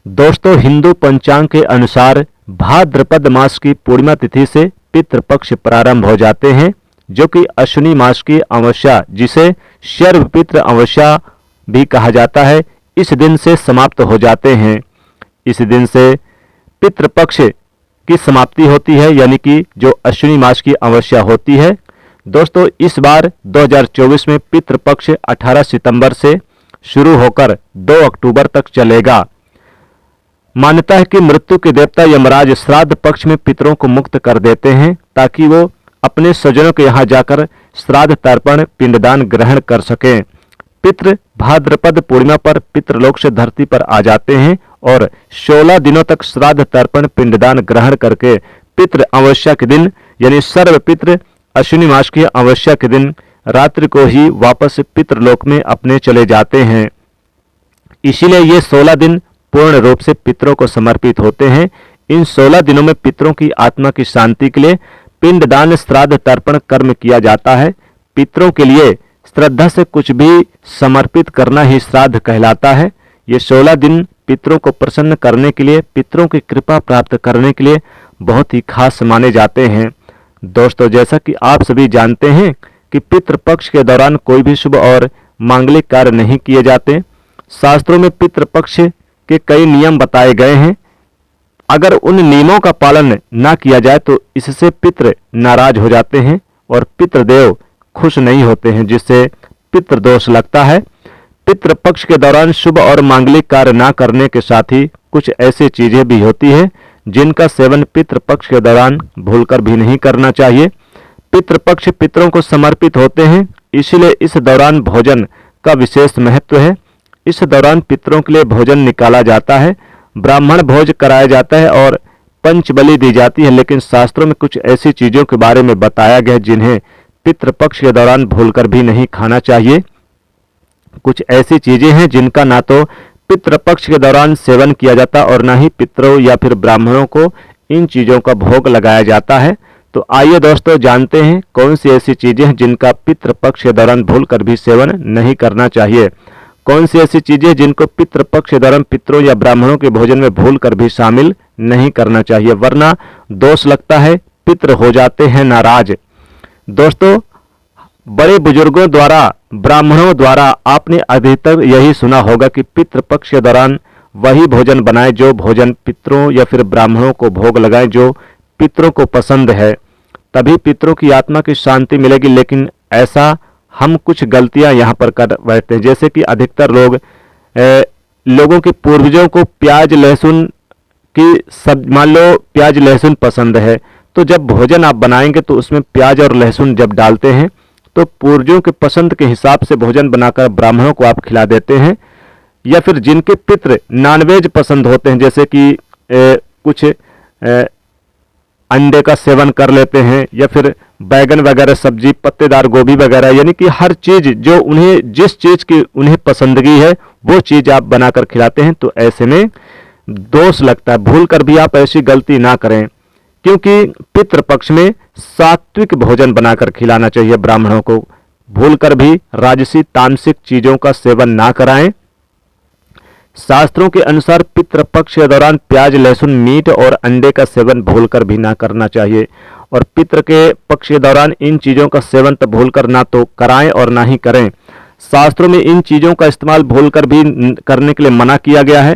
दोस्तों, हिंदू पंचांग के अनुसार भाद्रपद मास की पूर्णिमा तिथि से पितृपक्ष प्रारंभ हो जाते हैं, जो कि अश्विनी मास की अमावस्या, जिसे शर्व पितृ अमावस्या भी कहा जाता है, इस दिन से समाप्त हो जाते हैं। इस दिन से पितृपक्ष की समाप्ति होती है, यानी कि जो अश्विनी मास की अमावस्या होती है। दोस्तों, इस बार 2024 में पितृपक्ष 18 सितंबर से शुरू होकर 2 अक्टूबर तक चलेगा। मान्यता है कि मृत्यु के देवता यमराज श्राद्ध पक्ष में पितरों को मुक्त कर देते हैं, ताकि वो अपने स्वजनों के यहाँ जाकर श्राद्ध तर्पण पिंडदान ग्रहण कर सकें। पितृ भाद्रपद पूर्णिमा पर पितृलोक से धरती पर आ जाते हैं और 16 दिनों तक श्राद्ध तर्पण पिंडदान ग्रहण करके पितृ अमावस्या के दिन, यानी सर्व पितृ अश्विनी मास की अमावस्या के दिन रात्रि को ही वापस पितृलोक में अपने चले जाते हैं। इसीलिए ये 16 दिन पूर्ण रूप से पितरों को समर्पित होते हैं। इन 16 दिनों में पितरों की आत्मा की शांति के लिए पिंडदान श्राद्ध तर्पण कर्म किया जाता है। पितरों के लिए श्रद्धा से कुछ भी समर्पित करना ही श्राद्ध कहलाता है। ये 16 दिन पितरों को प्रसन्न करने के लिए, पितरों की कृपा प्राप्त करने के लिए बहुत ही खास माने जाते हैं। दोस्तों, जैसा कि आप सभी जानते हैं कि पितृपक्ष के दौरान कोई भी शुभ और मांगलिक कार्य नहीं किए जाते। शास्त्रों में पितृपक्ष के कई नियम बताए गए हैं। अगर उन नियमों का पालन ना किया जाए तो इससे पितृ नाराज हो जाते हैं और पितृदेव खुश नहीं होते हैं, जिससे पितृदोष लगता है। पितृपक्ष के दौरान शुभ और मांगलिक कार्य ना करने के साथ ही कुछ ऐसी चीजें भी होती है जिनका सेवन पितृपक्ष के दौरान भूलकर भी नहीं करना चाहिए। पितृपक्ष पितरों को समर्पित होते हैं, इसलिए इस दौरान भोजन का विशेष महत्व है। इस दौरान पितरों के लिए भोजन निकाला जाता है, ब्राह्मण भोज कराया जाता है और पंचबलि दी जाती है। लेकिन शास्त्रों में कुछ ऐसी चीजों के बारे में बताया गया जिन्हें पितृपक्ष के दौरान भूलकर भी नहीं खाना चाहिए। कुछ ऐसी चीजें हैं जिनका ना तो पितृपक्ष के दौरान सेवन किया जाता और ना ही पितरों या फिर ब्राह्मणों को इन चीजों का भोग लगाया जाता है। तो आइए दोस्तों, जानते हैं कौन सी ऐसी चीजें हैं जिनका पितृपक्ष के दौरान भूलकर भी सेवन नहीं करना चाहिए। कौन सी ऐसी चीजें जिनको पितृपक्ष के दौरान पितरों या ब्राह्मणों के भोजन में भूलकर भी शामिल नहीं करना चाहिए, वरना दोष लगता है, पितृ हो जाते हैं नाराज। दोस्तों, बड़े बुजुर्गों द्वारा, ब्राह्मणों द्वारा आपने अधिकतर यही सुना होगा कि पितृपक्ष के दौरान वही भोजन बनाए जो भोजन पितरों या फिर ब्राह्मणों को भोग लगाए जो पितरों को पसंद है, तभी पितरों की आत्मा की शांति मिलेगी। लेकिन ऐसा हम कुछ गलतियां यहाँ पर कर बैठते हैं, जैसे कि अधिकतर लोगों के पूर्वजों को प्याज लहसुन की सब, मान लो प्याज लहसुन पसंद है, तो जब भोजन आप बनाएंगे तो उसमें प्याज और लहसुन जब डालते हैं तो पूर्वजों के पसंद के हिसाब से भोजन बनाकर ब्राह्मणों को आप खिला देते हैं। या फिर जिनके पितृ नॉनवेज पसंद होते हैं, जैसे कि कुछ अंडे का सेवन कर लेते हैं या फिर बैगन वगैरह सब्जी, पत्तेदार गोभी वगैरह, यानी कि हर चीज जो उन्हें, जिस चीज की उन्हें पसंदगी है वो चीज आप बनाकर खिलाते हैं, तो ऐसे में दोष लगता है। भूल कर भी आप ऐसी गलती ना करें, क्योंकि पितृपक्ष में सात्विक भोजन बनाकर खिलाना चाहिए ब्राह्मणों को। भूलकर भी राजसी तामसिक चीजों का सेवन ना कराएं। शास्त्रों के अनुसार पितृपक्ष के दौरान प्याज लहसुन मीट और अंडे का सेवन भूलकर भी ना करना चाहिए। और पितृ के पक्ष के दौरान इन चीजों का सेवन तो भूलकर ना तो कराएं और ना ही करें। शास्त्रों में इन चीजों का इस्तेमाल भूलकर भी करने के लिए मना किया गया है,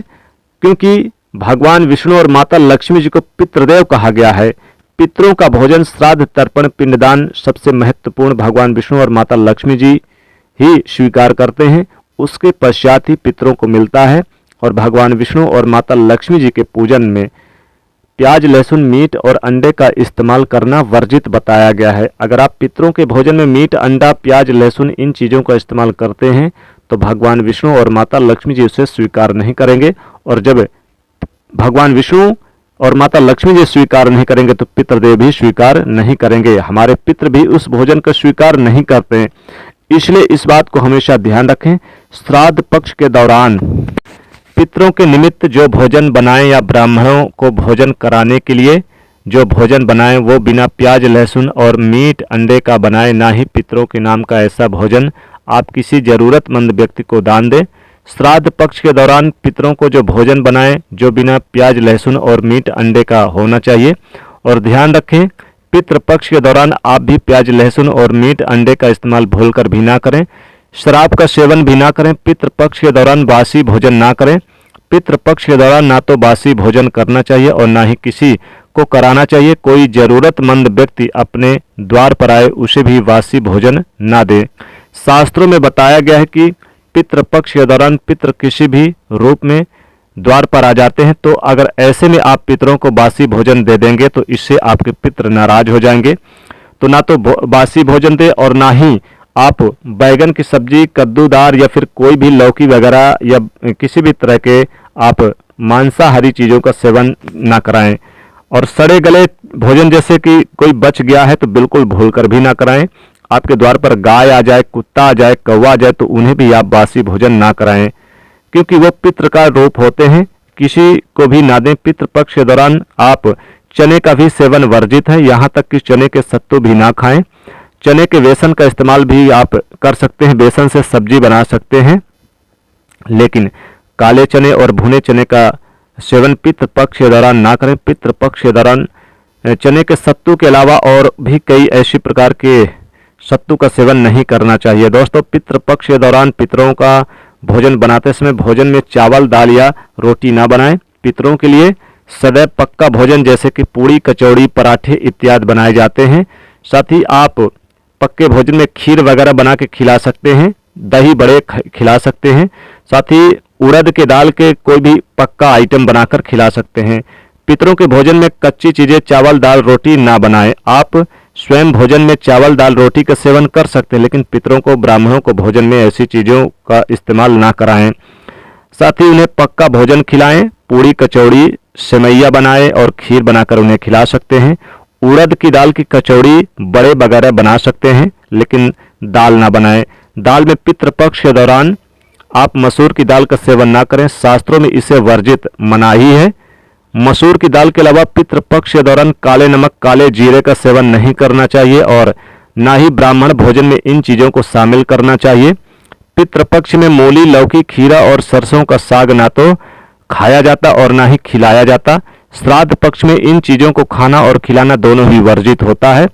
क्योंकि भगवान विष्णु और माता लक्ष्मी जी को पितृदेव कहा गया है। पितरों का भोजन, श्राद्ध तर्पण पिंडदान सबसे महत्वपूर्ण भगवान विष्णु और माता लक्ष्मी जी ही स्वीकार करते हैं, उसके पश्चात ही पितरों को मिलता है। और भगवान विष्णु और माता लक्ष्मी जी के पूजन में प्याज लहसुन मीट और अंडे का इस्तेमाल करना वर्जित बताया गया है। अगर आप पितरों के भोजन में मीट, अंडा, प्याज, लहसुन इन चीज़ों का इस्तेमाल करते हैं तो भगवान विष्णु और माता लक्ष्मी जी उसे स्वीकार नहीं करेंगे। और जब भगवान विष्णु और माता लक्ष्मी जी स्वीकार नहीं करेंगे तो पितृदेव भी स्वीकार नहीं करेंगे। हमारे पितृ भी उस भोजन का स्वीकार नहीं करते हैं। इसलिए इस बात को हमेशा ध्यान रखें। श्राद्ध पक्ष के दौरान पितरों के निमित्त जो भोजन बनाएं या ब्राह्मणों को भोजन कराने के लिए जो भोजन बनाएं वो बिना प्याज लहसुन और मीट अंडे का बनाएं, ना ही पितरों के नाम का ऐसा भोजन आप किसी जरूरतमंद व्यक्ति को दान दें। श्राद्ध पक्ष के दौरान पितरों को जो भोजन बनाएं जो बिना प्याज लहसुन और मीट अंडे का होना चाहिए। और ध्यान रखें, पितृ पक्ष के दौरान आप भी प्याज लहसुन और मीट अंडे का इस्तेमाल भूलकर भी ना करें। शराब का सेवन भी ना करें। पितृ पक्ष के दौरान बासी भोजन ना करें। पितृ पक्ष के दौरान ना तो बासी भोजन करना चाहिए और ना ही किसी को कराना चाहिए। कोई जरूरतमंद व्यक्ति अपने द्वार पर आए उसे भी बासी भोजन ना दे। शास्त्रों में बताया गया है कि पितृ पक्ष के दौरान पितृ किसी भी रूप में द्वार पर आ जाते हैं, तो अगर ऐसे में आप पितरों को बासी भोजन दे देंगे तो इससे आपके पितृ नाराज हो जाएंगे। तो ना तो बासी भोजन दे और ना ही आप बैगन की सब्जी, कद्दूदार या फिर कोई भी लौकी वगैरह या किसी भी तरह के आप मांसाहारी चीज़ों का सेवन ना कराएं। और सड़े गले भोजन जैसे कि कोई बच गया है तो बिल्कुल भूलकर भी ना कराएं। आपके द्वार पर गाय आ जाए, कुत्ता आ जाए, कौवा आ जाए तो उन्हें भी आप बासी भोजन ना कराएं, क्योंकि वो पितृ का रूप होते हैं। किसी को भी ना दें। पितृ पक्ष के दौरान आप चने का भी सेवन वर्जित है, यहाँ तक कि चने के सत्तू भी ना खाएं। चने के बेसन का इस्तेमाल भी आप कर सकते हैं, बेसन से सब्जी बना सकते हैं, लेकिन काले चने और भुने चने का सेवन पितृ पक्ष के दौरान ना करें। पितृ पक्ष के दौरान चने के सत्तू के अलावा और भी कई ऐसी प्रकार के सत्तू का सेवन नहीं करना चाहिए। दोस्तों, पितृ पक्ष के दौरान पितरों का भोजन बनाते समय भोजन में चावल, दाल या रोटी ना बनाएं। पितरों के लिए सदैव पक्का भोजन जैसे कि पूड़ी, कचौड़ी, पराठे इत्यादि बनाए जाते हैं। साथ ही आप पक्के भोजन में खीर वगैरह बना के खिला सकते हैं, दही बड़े खिला सकते हैं। साथ ही उड़द के दाल के कोई भी पक्का आइटम बनाकर खिला सकते हैं। पितरों के भोजन में कच्ची चीज़ें चावल, दाल, रोटी ना बनाएं। आप स्वयं भोजन में चावल, दाल, रोटी का सेवन कर सकते हैं, लेकिन पितरों को, ब्राह्मणों को भोजन में ऐसी चीज़ों का इस्तेमाल ना कराएं। साथ ही उन्हें पक्का भोजन खिलाएं। पूड़ी, कचौड़ी, सेवैया बनाएं और खीर बनाकर उन्हें खिला सकते हैं। उड़द की दाल की कचौड़ी, बड़े वगैरह बना सकते हैं, लेकिन दाल ना बनाएं। दाल में पितृ पक्ष के दौरान आप मसूर की दाल का सेवन ना करें, शास्त्रों में इसे वर्जित मनाही है। मसूर की दाल के अलावा पितृ पक्ष के दौरान काले नमक, काले जीरे का सेवन नहीं करना चाहिए और ना ही ब्राह्मण भोजन में इन चीज़ों को शामिल करना चाहिए। पितृ पक्ष में मूली, लौकी, खीरा और सरसों का साग ना तो खाया जाता और ना ही खिलाया जाता। श्राद्ध पक्ष में इन चीज़ों को खाना और खिलाना दोनों ही वर्जित होता है।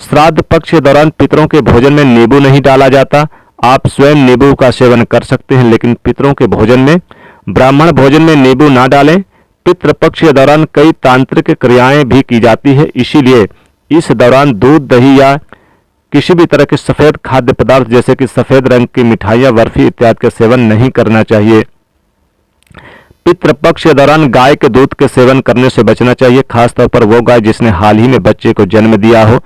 श्राद्ध पक्ष के दौरान पितरों के भोजन में नींबू नहीं डाला जाता। आप स्वयं नींबू का सेवन कर सकते हैं, लेकिन पितरों के भोजन में, ब्राह्मण भोजन में नींबू ना डालें। पितृ पक्ष के दौरान कई तांत्रिक क्रियाएं भी की जाती है, इसीलिए इस दौरान दूध, दही या किसी भी तरह के सफ़ेद खाद्य पदार्थ जैसे कि सफ़ेद रंग की मिठाइयाँ, बर्फी इत्यादि का सेवन नहीं करना चाहिए। पितृ पक्ष के दौरान गाय के दूध के सेवन करने से बचना चाहिए, खासतौर पर वो गाय जिसने हाल ही में बच्चे को जन्म दिया हो।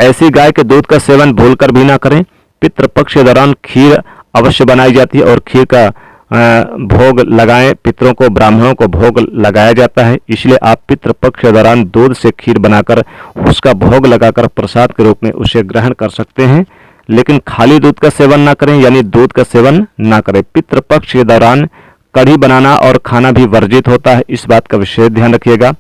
ऐसी गाय के दूध का सेवन भूलकर भी ना करें। पितृ पक्ष के दौरान खीर अवश्य बनाई जाती है और खीर का भोग लगाएं। पितरों को, ब्राह्मणों को भोग लगाया जाता है, इसलिए आप पितृ पक्ष के दौरान दूध से खीर बनाकर उसका भोग लगाकर प्रसाद के रूप में उसे ग्रहण कर सकते हैं, लेकिन खाली दूध का सेवन ना करें, यानी दूध का सेवन ना करें। पितृ पक्ष के दौरान कढ़ी बनाना और खाना भी वर्जित होता है, इस बात का विशेष ध्यान रखिएगा।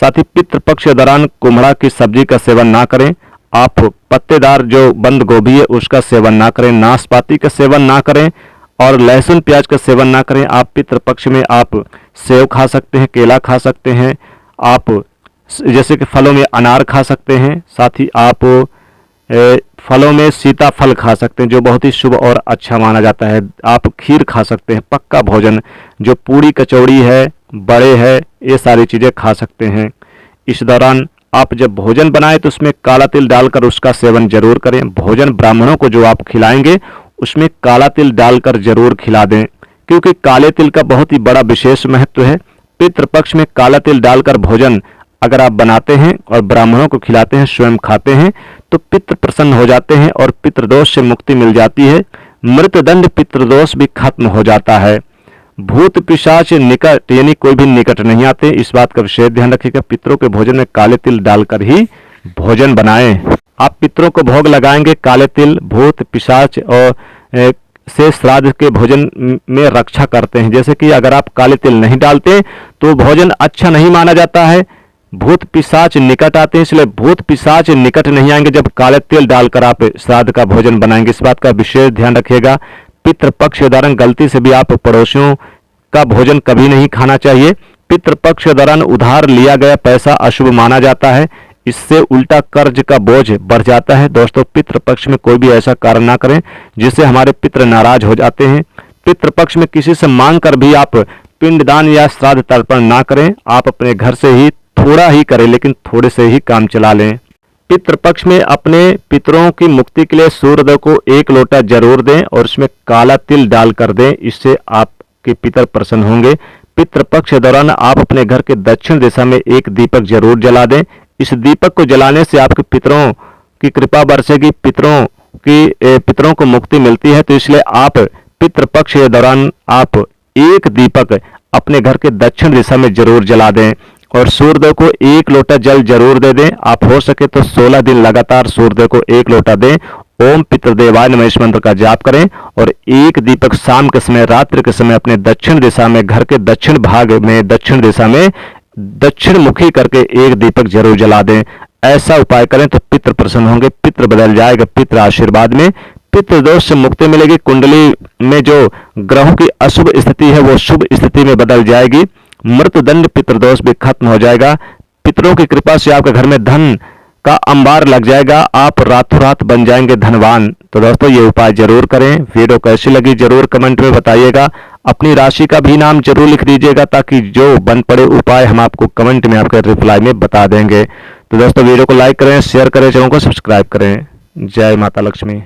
साथ ही पितृ पक्ष के दौरान कुम्हड़ा की सब्जी का सेवन ना करें। आप पत्तेदार जो बंद गोभी है उसका सेवन ना करें। नाशपाती का सेवन ना करें और लहसुन प्याज का सेवन ना करें। आप पितृ पक्ष में आप सेव खा सकते हैं, केला खा सकते हैं, आप जैसे कि फलों में अनार खा सकते हैं। साथ ही आप फलों में सीताफल खा सकते हैं जो बहुत ही शुभ और अच्छा माना जाता है। आप खीर खा सकते हैं। पक्का भोजन जो पूड़ी, कचौड़ी है, बड़े है, ये सारी चीज़ें खा सकते हैं। इस दौरान आप जब भोजन बनाएं तो उसमें काला तिल डालकर उसका सेवन जरूर करें। भोजन ब्राह्मणों को जो आप खिलाएंगे उसमें काला तिल डालकर जरूर खिला दें, क्योंकि काले तिल का बहुत ही बड़ा विशेष महत्व है। पितृ पक्ष में काला तिल डालकर भोजन अगर आप बनाते हैं और ब्राह्मणों को खिलाते हैं, स्वयं खाते हैं, तो पितृ प्रसन्न हो जाते हैं और पितृदोष से मुक्ति मिल जाती है। मृतदंड पितृदोष भी खत्म हो जाता है। भूत पिशाच निकट, यानी कोई भी निकट नहीं आते, इस बात का विशेष ध्यान रखिएगा। पितरों के भोजन में काले तिल डालकर ही भोजन बनाएं। आप पितरों को भोग लगाएंगे काले तिल, भूत पिशाच और से श्राद्ध के भोजन में रक्षा करते हैं। जैसे कि अगर आप काले तिल नहीं डालते तो भोजन अच्छा नहीं माना जाता है। भूत पिशाच निकट आते हैं, इसलिए भूत पिशाच निकट नहीं आएंगे जब काले तिल डालकर आप श्राद्ध का भोजन बनाएंगे। इस बात का विशेष ध्यान रखिएगा। पितृपक्ष के दौरान गलती से भी आप पड़ोसियों का भोजन कभी नहीं खाना चाहिए। पितृपक्ष के दौरान उधार लिया गया पैसा अशुभ माना जाता है, इससे उल्टा कर्ज का बोझ बढ़ जाता है। दोस्तों, पितृपक्ष में कोई भी ऐसा कार्य ना करें जिससे हमारे पितृ नाराज हो जाते हैं। पितृपक्ष में किसी से मांग कर भी आप पिंडदान या श्राद्ध तर्पण ना करें। आप अपने घर से ही थोड़ा ही करें, लेकिन थोड़े से ही काम चला लें। पितृपक्ष में अपने पितरों की मुक्ति के लिए सूर्यदेव को 1 लोटा जरूर दें और उसमें काला तिल डालकर दें, इससे आपके पितर प्रसन्न होंगे। पितृपक्ष के दौरान आप अपने घर के दक्षिण दिशा में एक दीपक जरूर जला दें। इस दीपक को जलाने से आपके पितरों की कृपा बरसेगी, पितरों को मुक्ति मिलती है। तो इसलिए आप पितृपक्ष के दौरान आप एक दीपक अपने घर के दक्षिण दिशा में जरूर जला दें और सूर्यदेव को 1 लोटा जल जरूर दे दें। आप हो सके तो 16 दिन लगातार सूर्यदेव को 1 लोटा दें। ओम पितृदेवाय नमः इस मंत्र का जाप करें और एक दीपक शाम के समय, रात्रि के समय अपने दक्षिण दिशा में, घर के दक्षिण भाग में, दक्षिण दिशा में दक्षिण मुखी करके एक दीपक जरूर जला दें। ऐसा उपाय करें तो पितृ प्रसन्न होंगे, पितृ बदल जाएगा, पितृ आशीर्वाद में पितृदोष से मुक्ति मिलेगी। कुंडली में जो ग्रहों की अशुभ स्थिति है वो शुभ स्थिति में बदल जाएगी। मृत्युदंड पितृदोष भी खत्म हो जाएगा। पितरों की कृपा से आपके घर में धन का अंबार लग जाएगा, आप रातों रात बन जाएंगे धनवान। तो दोस्तों, ये उपाय जरूर करें। वीडियो कैसी लगी जरूर कमेंट में बताइएगा। अपनी राशि का भी नाम जरूर लिख दीजिएगा ताकि जो बन पड़े उपाय हम आपको कमेंट में आपके रिप्लाई में बता देंगे। तो दोस्तों, वीडियो को लाइक करें, शेयर करें, चैनल को सब्सक्राइब करें। जय माता लक्ष्मी।